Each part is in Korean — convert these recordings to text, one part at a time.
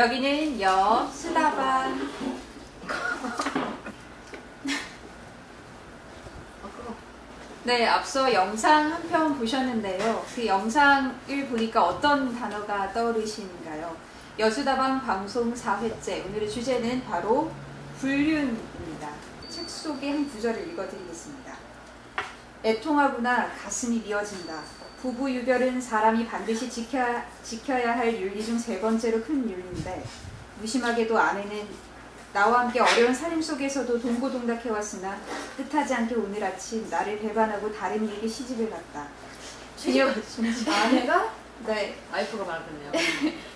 여기는 수다방. 네, 앞서 영상 한 편 보셨는데요. 그 영상을 보니까 어떤 단어가 떠오르시는가요? 여수다방 방송 4회째. 오늘의 주제는 바로 불륜입니다. 책 속의 한 구절을 읽어드리겠습니다. 애통하구나 가슴이 미어진다. 부부 유별은 사람이 반드시 지켜야 할 윤리 중 세 번째로 큰 윤리인데 무심하게도 아내는 나와 함께 어려운 삶 속에서도 동고동락해왔으나 뜻하지 않게 오늘 아침 나를 배반하고 다른 이에게 시집을 갔다. 아내가? 네. 와이프가 말하겠네요.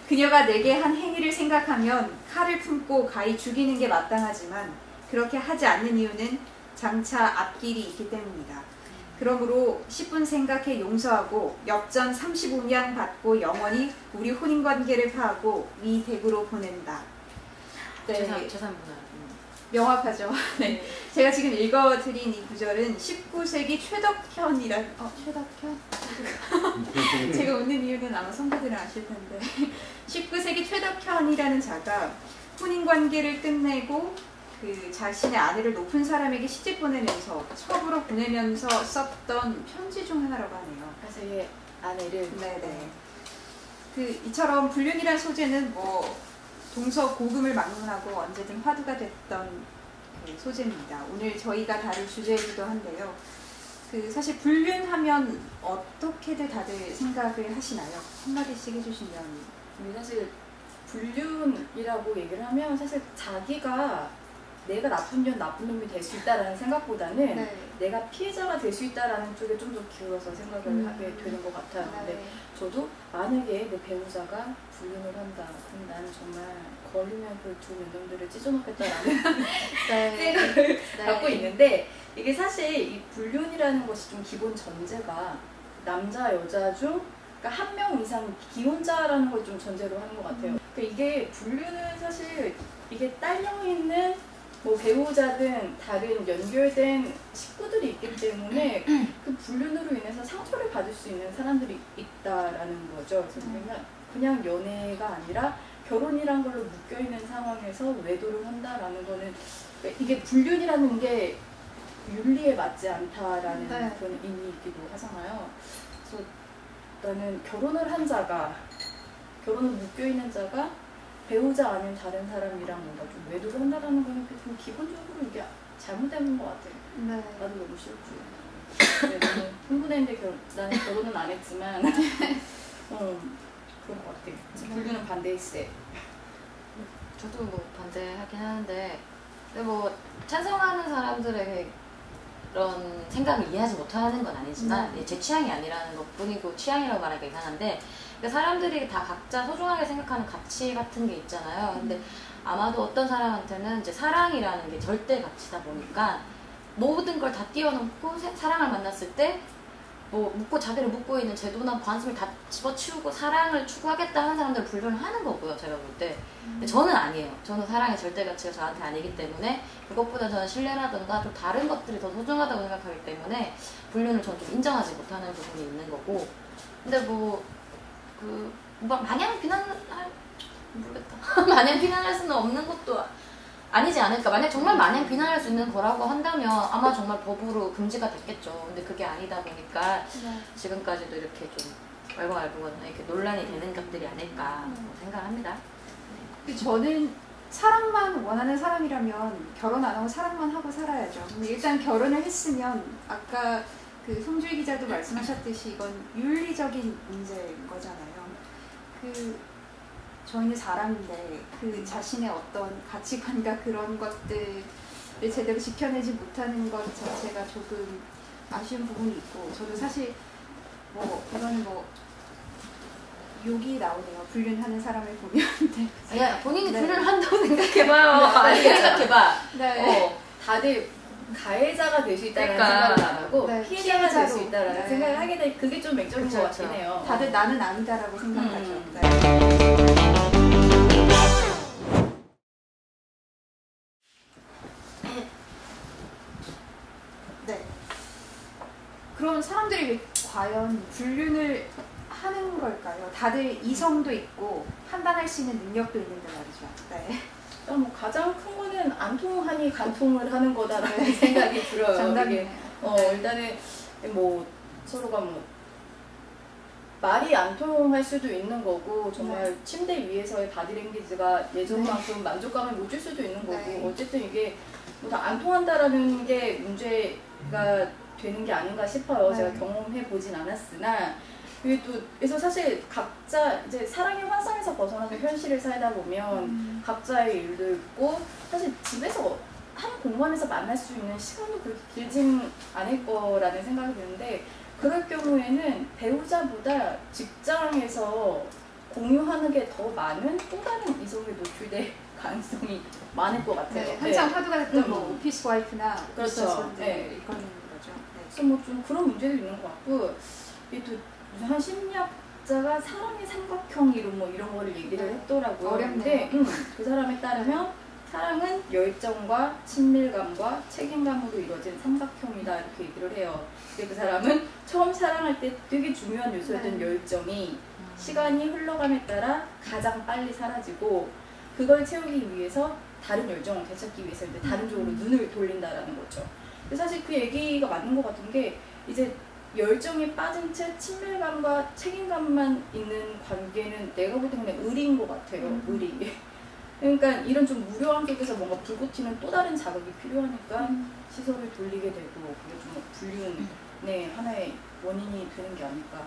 그녀가 내게 한 행위를 생각하면 칼을 품고 가히 죽이는 게 마땅하지만 그렇게 하지 않는 이유는 장차 앞길이 있기 때문이다. 그러므로 10분 생각해 용서하고 엽전 35냥 받고 영원히 우리 혼인관계를 파하고 위 댁으로 보낸다. 네. 재산분할. 명확하죠. 네. 제가 지금 읽어드린 이 구절은 19세기 최덕현이란 최덕현? 제가 웃는 이유는 아마 선배들은 아실 텐데 19세기 최덕현이라는 자가 혼인관계를 끝내고 그 자신의 아내를 높은 사람에게 시집 보내면서 첩으로 보내면서 썼던 편지 중 하나라고 하네요. 그래서 이게 아내를 네네. 이처럼 불륜이란 소재는 동서고금을 막론하고 언제든 화두가 됐던 그 소재입니다. 오늘 저희가 다룰 주제이기도 한데요. 사실 불륜하면 어떻게들 다들 생각을 하시나요? 한마디씩 해주시면. 사실 불륜이라고 얘기를 하면 사실 자기가 내가 나쁜 놈이 될 수 있다라는 생각보다는 네. 내가 피해자가 될 수 있다라는 쪽에 좀 더 기울어서 생각을 하게 되는 것 같아요. 근데 네. 저도 만약에 내 배우자가 불륜을 한다, 그럼 나는 정말 걸리면 그 두 면dom들을 찢어놓겠다라는 생각을 갖고 있는데 이게 사실 이 불륜이라는 것이 좀 기본 전제가 남자, 여자 중 그러니까 한 명 이상 기혼자라는 걸 좀 전제로 하는 것 같아요. 그러니까 이게 불륜은 사실 이게 딸려 있는 배우자든 다른 연결된 식구들이 있기 때문에 그 불륜으로 인해서 상처를 받을 수 있는 사람들이 있다라는 거죠. 그래서 그냥 연애가 아니라 결혼이란 걸로 묶여있는 상황에서 외도를 한다라는 거는 이게 불륜이라는 게 윤리에 맞지 않다라는 그런 의미이기도 하잖아요. 그래서 나는 결혼을 묶여있는 자가 배우자 아닌 다른 사람이랑 뭔가 좀 외도를 한다라는 거는 좀 기본적으로 이게 잘못된 것 같아요. 네. 나도 너무 싫고. 네, 너무 흥분했는데 나는 결혼은 안 했지만 그런 것 같아요. 불륜은 반대일세. 저도 반대하긴 하는데 근데 찬성하는 사람들에게 그런 생각을 이해하지 못하는 건 아니지만 제 취향이 아니라는 것 뿐이고 취향이라고 말하기가 이상한데 사람들이 다 각자 소중하게 생각하는 가치 같은 게 있잖아요. 근데 아마도 어떤 사람한테는 이제 사랑이라는 게 절대 가치다 보니까 모든 걸 다 뛰어넘고 사랑을 만났을 때 자기를 묶고 있는 제도나 관심을 다 집어치우고 사랑을 추구하겠다 하는 사람들은 불륜을 하는 거고요. 제가 볼 때. 근데 저는 아니에요. 저는 사랑의 절대 가치가 저한테 아니기 때문에 그것보다 저는 신뢰라든가 좀 다른 것들이 더 소중하다고 생각하기 때문에 불륜을 저는 좀 인정하지 못하는 부분이 있는 거고 근데 마냥 모르겠다. 마냥 비난할 수는 없는 것도 아니지 않을까. 만약 정말 마냥 비난할 수 있는 거라고 한다면 아마 정말 법으로 금지가 됐겠죠. 근데 그게 아니다 보니까 지금까지도 이렇게 좀 왈가왈부거나 이렇게 논란이 되는 것들이 아닐까 생각합니다. 저는 사랑만 원하는 사람이라면 결혼 안 하고 사랑만 하고 살아야죠. 근데 일단 결혼을 했으면 아까 송주희 기자도 말씀하셨듯이 이건 윤리적인 문제인 거잖아요. 저희는 사람인데 자신의 어떤 가치관과 그런 것들을 제대로 지켜내지 못하는 것 자체가 조금 아쉬운 부분이 있고 저도 사실 이건 욕이 나오네요. 불륜하는 사람을 보면. 네. 본인이 불륜을 한다고 생각해봐요. 아니 생각해봐. 네. 다들 가해자가 될 수 있다는 생각을 안 하고 피해자가 될 수 있다는 생각을 하게 되 그게 좀 맥적인 것 같긴 해요. 다들 나는 아니다라고 생각하죠. 네. 그럼 사람들이 과연 불륜을 하는 걸까요? 다들 이성도 있고 판단할 수 있는 능력도 있는데 말이죠. 네. 일단 뭐 가장 큰 거는 안 통하니 간통을 하는 거다라는 생각이 들어요. 정답이네요. 일단은 뭐 서로가 뭐 말이 안 통할 수도 있는 거고 정말 침대 위에서의 바디랭귀지가 예전만큼 만족감을 못 줄 수도 있는 거고 어쨌든 이게 뭐 다 안 통한다라는 게 문제가 되는 게 아닌가 싶어요. 제가 경험해 보진 않았으나 그래서 사실 각자 이제 사랑의 환상에서 벗어나서 현실을 살다 보면 각자의 일도 있고 사실 집에서 한 공간에서 만날 수 있는 시간도 그렇게 길진 않을 거라는 생각이 드는데 그럴 경우에는 배우자보다 직장에서 공유하는 게 더 많은 또 다른 이성에 노출될 가능성이 많을 것 같아요. 네, 항상 화두가 됐던 뭐 오피스 와이프나 그렇죠. 이거는 거죠. 그래서 뭐 좀 그런 문제도 있는 것 같고 또 한 심리학자가 사랑의 삼각형 이론 뭐 이런 거를 얘기를 했더라고요. 어렵네요. 근데 그 사람에 따르면 사랑은 열정과 친밀감과 책임감으로 이루어진 삼각형이다 이렇게 얘기를 해요. 근데 그 사람은 처음 사랑할 때 되게 중요한 요소였던 열정이 시간이 흘러감에 따라 가장 빨리 사라지고 그걸 채우기 위해서 다른 열정을 되찾기 위해서 이제 다른 쪽으로 눈을 돌린다라는 거죠. 근데 사실 그 얘기가 맞는 것 같은 게 이제 열정이 빠진 채 친밀감과 책임감만 있는 관계는 내가 볼 때 그냥 의리인 것 같아요. 의리. 그러니까 이런 좀 무료함 속에서 뭔가 불꽃 튀는 또 다른 자극이 필요하니까 시선을 돌리게 되고 그게 좀 불륜의 하나의 원인이 되는 게 아닐까.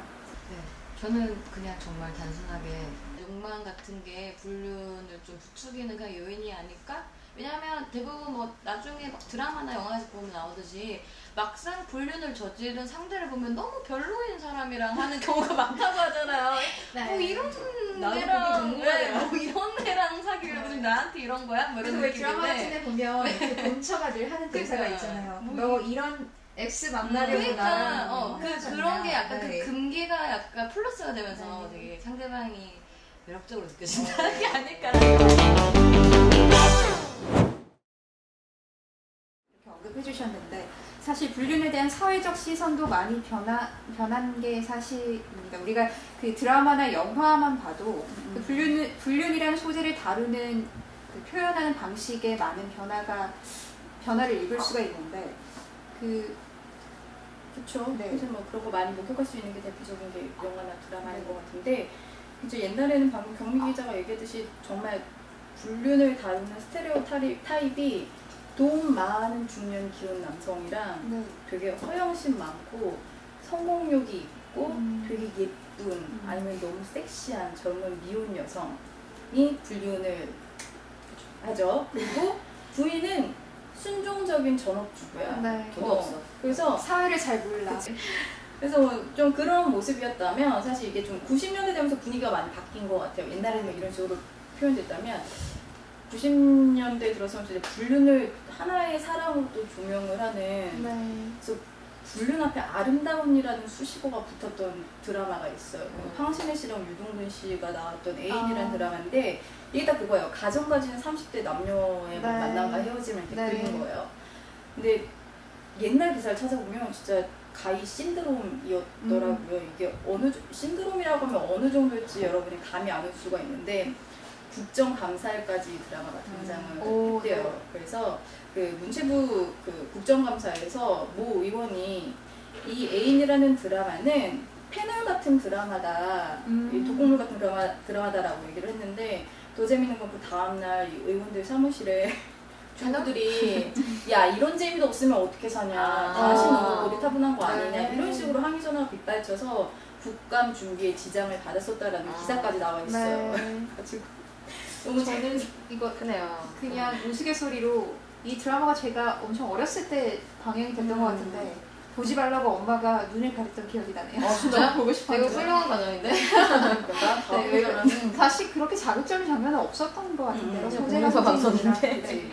네, 저는 그냥 정말 단순하게 욕망 같은 게 불륜을 좀 부추기는 그냥 요인이 아닐까? 왜냐하면 대부분 뭐 나중에 막 드라마나 영화에서 보면 나오듯이 막상 불륜을 저지른 상대를 보면 너무 별로인 사람이랑 하는 경우가 많다고 하잖아요. 뭐 이런 애랑 뭐 이런 애랑 사귀려고 지금 나한테 이런 거야? 뭐 이런 왜 드라마 같은 데 보면 그 본처가 늘 하는 대사가 그러니까. 있잖아요. 너 이런 X 만나려고 나랑 그런 게 약간 그 금기가 약간 플러스가 되면서 되게 상대방이 매력적으로 느껴진다는 게 아닐까라는 이렇게 언급해 주셨는데 사실 불륜에 대한 사회적 시선도 많이 변한 게 사실입니다. 우리가 그 드라마나 영화만 봐도 그 불륜이라는 소재를 다루는 그 표현하는 방식에 많은 변화를 읽을 수가 있는데 그렇죠. 네. 사실 뭐 그런 거 많이 목격할 수 있는 게 대표적인 게 영화나 드라마인 것 같은데 이제 옛날에는 방금 경미 기자가 얘기했듯이 정말 불륜을 다루는 스테레오 타입이 돈 많은 중년 기혼 남성이랑 되게 허영심 많고 성공욕이 있고 되게 예쁜 아니면 너무 섹시한 젊은 미혼 여성이 불륜을 하죠. 그리고 부인은 순종적인 전업주부야. 돈도 없어. 그래서 사회를 잘 몰라. 그래서 좀 그런 모습이었다면 사실 이게 좀 90년대 되면서 분위기가 많이 바뀐 것 같아요. 옛날에는 이런 식으로 표현됐다면 90년대 들어서 이제 불륜을 하나의 사랑으로 또 조명을 하는 그래서 불륜 앞에 아름다움이라는 수식어가 붙었던 드라마가 있어요. 황신혜 씨랑 유동근 씨가 나왔던 애인이라는 드라마인데 이게 딱 그거예요. 가정 가지는 30대 남녀의 만남과 헤어짐을 이렇게 그리는 거예요. 근데 옛날 기사를 찾아보면 진짜 가히 신드롬이었더라고요. 이게 신드롬이라고 하면 어느 정도일지 여러분이 감이 안 올 수가 있는데 국정감사일까지 드라마가 등장을 했대요. 그래서 그 문체부 그 국정감사에서 모 의원이 이 애인이라는 드라마는 패널 같은 드라마다, 독극물 같은 드라마다라고 얘기를 했는데 더 재밌는 건 그 다음날 이 의원들 사무실에 주부들이 야 이런 재미도 없으면 어떻게 사냐, 당신 너무 고리타분한 거 아니냐 이런 식으로 항의 전화가 빗발쳐서 국감 준비에 지장을 받았었다라는 기사까지 나와 있어요. 저는 이거 그냥 우스갯소리로 이 드라마가 제가 엄청 어렸을 때 방영이 됐던 것 같은데 보지 말라고 엄마가 눈을 가렸던 기억이 나네요. 진짜? 보고 싶었는데. 되게 훌륭한 과정인데? 다시 그렇게 자극적인 장면은 없었던 것 같은데요. 보면서 봤었는데.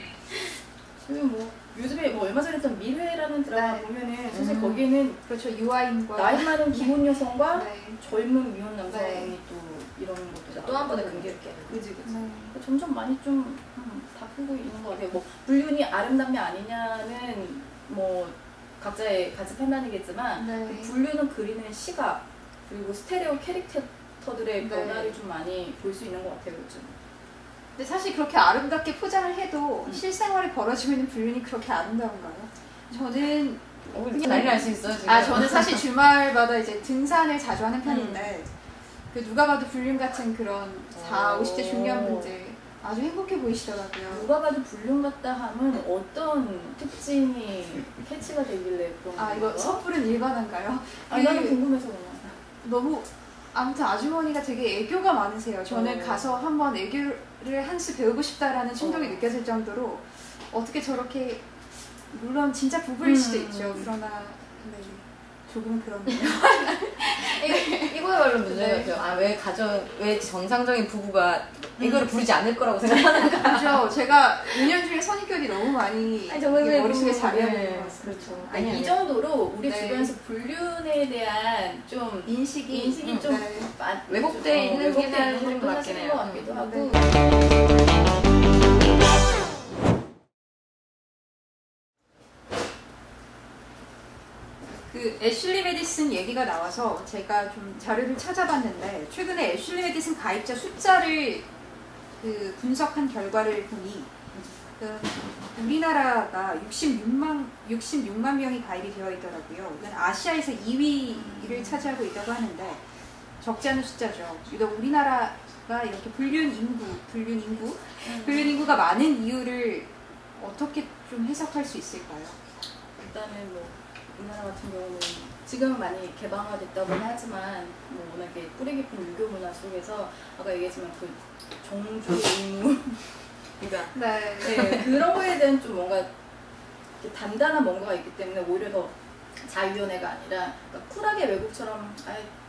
그리고 뭐 요즘에 뭐 얼마 전에 했던 미래라는 드라마 보면은 사실 거기에는 그렇죠. 유아인과 나이 많은 기혼 여성과 젊은 미혼 남성이 또 이런 것도 또 한 번에 금기롭게. 그지. 점점 많이 좀 바꾸고 있는 것 같아요. 뭐 불륜이 아름답냐 아니냐는 뭐 각자의 가치 판단이겠지만 그 불륜은 그리는 시각 그리고 스테레오 캐릭터들의 네. 변화를 좀 많이 볼 수 있는 것 같아요 요즘. 근데 사실 그렇게 아름답게 포장을 해도 실생활에 벌어지고 있는 불륜이 그렇게 아름다운가요? 저는 난리 날 수 있어요 지금. 저는 사실 주말마다 이제 등산을 자주 하는 편인데 그 누가 봐도 불륜 같은 그런 40, 50대 중년 분들 아주 행복해 보이시더라고요. 누가 봐도 불륜 같다 하면 어떤 특징이 캐치가 되길래 그런 건가요? 이거 섣부른 일반화인가요? 나는 궁금해서 그냥. 너무 아무튼 아주머니가 되게 애교가 많으세요. 저는 가서 한번 애교를 한 수 배우고 싶다라는 충동이 느껴질 정도로 어떻게 저렇게 물론 진짜 부부일 수도 있죠. 그러나 네, 조금 그렇네요. 이거야말로 문제 같아요. 왜 정상적인 부부가 이거를 부르지 않을 거라고 생각하는가. 그렇죠. 제가 2년 중에 선입견이 너무 많이 머릿속에 자리하고 있는 것 같습니다. 그렇죠. 이 정도로 우리 주변에서 불륜에 대한 좀 인식이 좀 왜곡돼 있는 게 사실인 것 같긴 해요. 같기도 하고. 그 애슐리 메디슨 얘기가 나와서 제가 좀 자료를 찾아봤는데 최근에 애슐리 메디슨 가입자 숫자를 그 분석한 결과를 보니 우리나라가 66만 명이 가입이 되어 있더라고요. 이건 아시아에서 2위를 차지하고 있다고 하는데 적지 않은 숫자죠. 유독 우리나라가 이렇게 불륜 인구가 많은 이유를 어떻게 좀 해석할 수 있을까요? 일단은 뭐 우리나라 같은 경우는 지금은 많이 개방화됐다고는 하지만 뭐 워낙에 뿌리 깊은 유교 문화 속에서 아까 얘기했지만 그 종주 의무 그러니까 네, 그런 거에 대한 좀 뭔가 단단한 뭔가가 있기 때문에 오히려 더 자유연애가 아니라 그러니까 쿨하게 외국처럼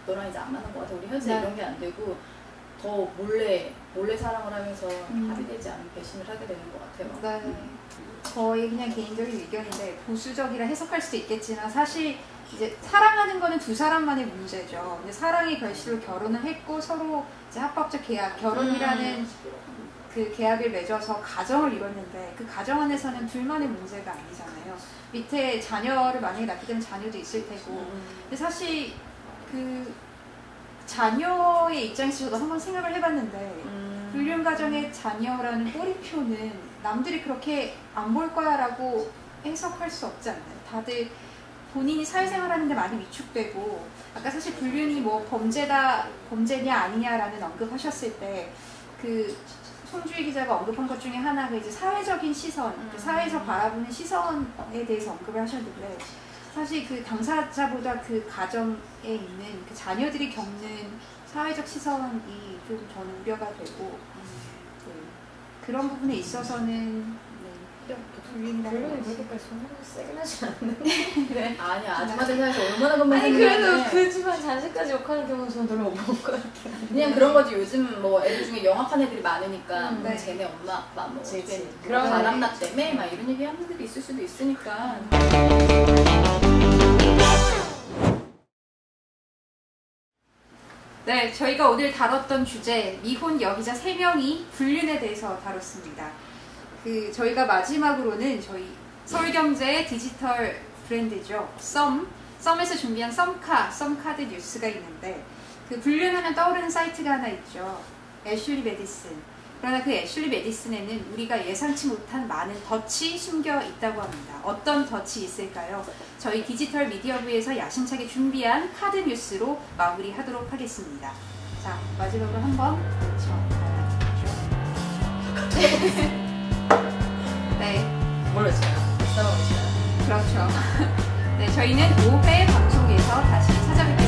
너랑 이제 안 맞는 것 같아 우리 헤어지자 이런 게 안 되고 더 몰래 사랑을 하면서 합의되지 않은 배신을 하게 되는 것 같아요. 네. 거의 그냥 개인적인 의견인데 보수적이라 해석할 수도 있겠지만 사실 이제 사랑하는 거는 두 사람만의 문제죠. 근데 사랑의 결실로 결혼을 했고 서로 이제 합법적 계약, 결혼이라는 그 계약을 맺어서 가정을 이뤘는데 그 가정 안에서는 둘만의 문제가 아니잖아요. 밑에 자녀를 만약에 낳게 되면 자녀도 있을 테고. 근데 사실 그 자녀의 입장에서 저도 한번 생각을 해봤는데 불륜 가정의 자녀라는 꼬리표는 남들이 그렇게 안 볼 거야 라고 해석할 수 없지 않나요? 다들 본인이 사회생활 하는데 많이 위축되고 아까 사실 불륜이 뭐 범죄냐 아니냐라는 언급하셨을 때 그 송주희 기자가 언급한 것 중에 하나가 이제 사회적인 시선, 사회에서 바라보는 시선에 대해서 언급을 하셨는데 사실 그 당사자보다 그 가정에 있는 그 자녀들이 겪는 사회적 시선이 좀 저는 우려가 되고 그런 부분에 있어서는 불륜이 그렇게까지 세긴 하지 않는데. 네. 아니야 아줌마들 사이에서 얼마나 건강 그래도 그 집안 자식까지 욕하는 경우는 저는 별로 못 본 것 같아요. 그냥 그런 거지. 요즘 뭐 애들 중에 영악한 애들이 많으니까 쟤네 엄마 아빠 뭐 그런 바람나 때문에 막 이런 얘기 하는 애들이 있을 수도 있으니까. 네, 저희가 오늘 다뤘던 주제 미혼 여기자 3명이 불륜에 대해서 다뤘습니다. 저희가 마지막으로는 저희 서울경제의 디지털 브랜드죠. 썸에서 준비한 썸카드 뉴스가 있는데 그 불륜하면 떠오르는 사이트가 하나 있죠. 애슐리 메디슨. 그러나 그 애슐리 메디슨에는 우리가 예상치 못한 많은 덫이 숨겨 있다고 합니다. 어떤 덫이 있을까요? 저희 디지털 미디어부에서 야심차게 준비한 카드 뉴스로 마무리하도록 하겠습니다. 자, 마지막으로 한번 저 네. 뭘로 했어요? 싸움을 했어요? 그렇죠. 네, 저희는 5회 방송에서 다시 찾아뵙겠습니다.